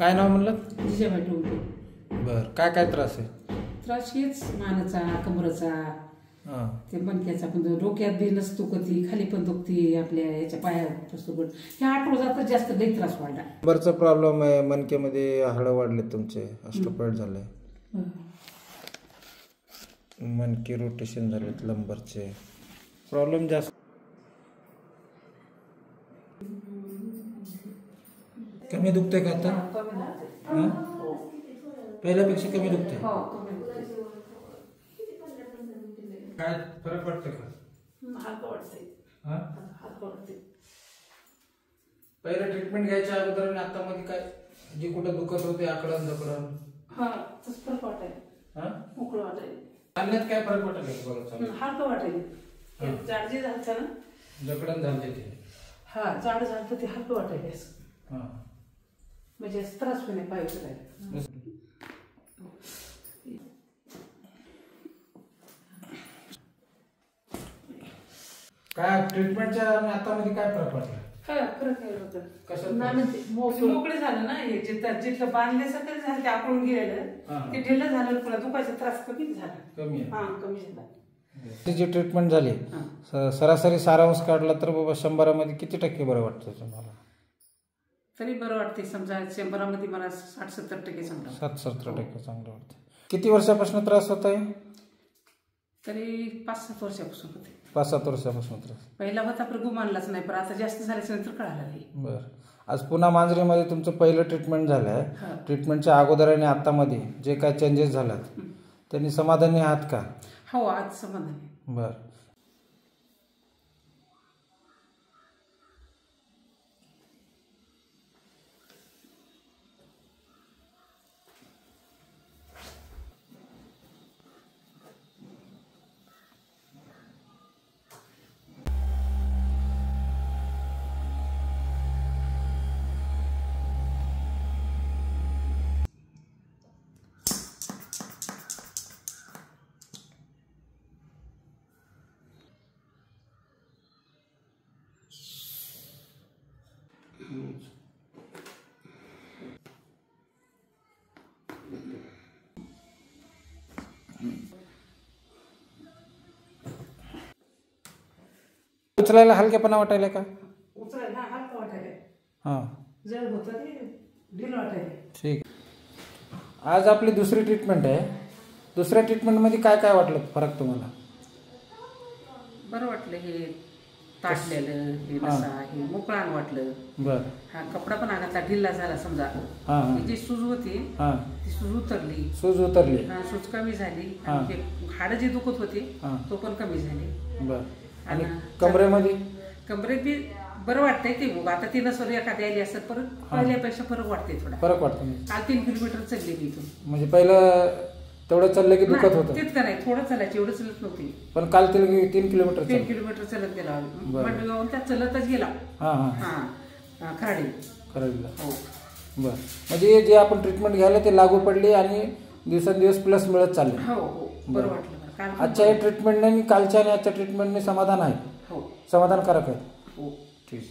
काय नाव म्हणलं? जिजाबाई टोपे. बरं, काय काय त्रास आहे? त्रास हेच मानाचा, कमरेचा, ते मणक्याचा पण डोक्यात बी नसतो कधी, खाली पण दुखती, आपल्या याच्या पायात सुगड. हे आठवडा तर जास्त लई त्रास वाढला. बरंच प्रॉब्लेम आहे, मणक्यामध्ये हाडं वाढले तुमचे, ऑस्टिओपॉइड झाले, मणके रोटेशन झालेत, लंबरचे प्रॉब्लेम जास्त. कमी दुखते का आता? पहिल्यापेक्षा कमी दुखते? काय फरक वाटतं का? पहिलं ट्रीटमेंट घ्यायच्या अगोदर आणि आता मध्ये काय जे कुठं दुखत होते आकडन दकडन फरक वाटायला, मोकळं वाटायला, चालण्यात काय फरक वाटायला? हलकं वाटायला, जाड जे झालं ना, जकडन झाले ते, जाड झालं ते हलकं वाटायला, म्हणजे त्रास होणे पाय उचलायला. काय ट्रीटमेंटच्या आणि आता मध्ये काय फरक वाटला? फरक आहे होतं कसं मोकळे झालं ना, हे जिथलं बांधल्यासारखं झालं ते आकडून गेलेलं, ते ढिल्लं झालं, पुन्हा दुखायचा त्रास कमी झाला. कमी झाला. जी ट्रीटमेंट झाली, सरासरी सारांश काढला तर बाबा 100 किती टक्के बरं वाटतं तुम्हाला? तरी बरं वाटते, समजा 100 मला 60-70% चांगलं. 60-70% चांगलं वाटतं. किती वर्षापासून त्रास होत आहे? तरी 5-7 वर्षापासून होते. 5-7 वर्षापासून त्रास. पहिला होता पण गुमानलाच नाही, पण आता जास्त झाल्याच्या नंतर कळालं नाही. बरं, आज पुन्हा मांजरीमध्ये तुमचं पहिलं ट्रीटमेंट झालं आहे. ट्रीटमेंटच्या अगोदर आणि आतामध्ये जे काय चेंजेस झाल्यात त्यांनी समाधानी आहात का? हो, आज समाधानी. बरं, उचलायला हलकेपणा वाटायला का? उचलायला हलकं वाटायला, हां, जड होतं ते ढिलं वाटायला. ठीक. आज आपली दुसरी ट्रीटमेंट आहे. दुसऱ्या ट्रीटमेंटमध्ये काय काय वाटलं फरक तुम्हाला? बरं वाटलं, हे ताटलेलं, हे नसा, हे मोकळान वाटलं. बरं, कपडा पण आघातला, ढिल्ला झाला समजा. जी सूज होती ती सूज उतरली. सूज कमी झाली. हाडं जे दुखत होते तो पण कमी झाले. बरं, आणि कमरेमध्ये? कमरेत बी बरं वाटतंय ते. आता 3 वर्ष एखादी आली असत, परत पहिल्यापेक्षा फरक वाटते थोडा. फरक वाटतो. काल 3 किलोमीटर चालले मी इथून. म्हणजे पहिलं तेवढं चाललं की दुखत होतं? तितकं नाही, थोडं चालायचं, एवढं चलत नव्हती. पण काल 3 किलोमीटर? 3 किलोमीटर चलत गेला, मांडगावून त्या चलतच गेला. खराडीला. हो. बरं, म्हणजे जे आपण ट्रीटमेंट घ्यायला ते लागू पडली आणि दिवसेंदिवस प्लस मिळत चालले. हो, बरं वाटलं. आजच्या या ट्रीटमेंटने, कालच्या आणि आजच्या ट्रीटमेंटने समाधान आहे? हो, समाधानकारक आहे. हो. ठीक.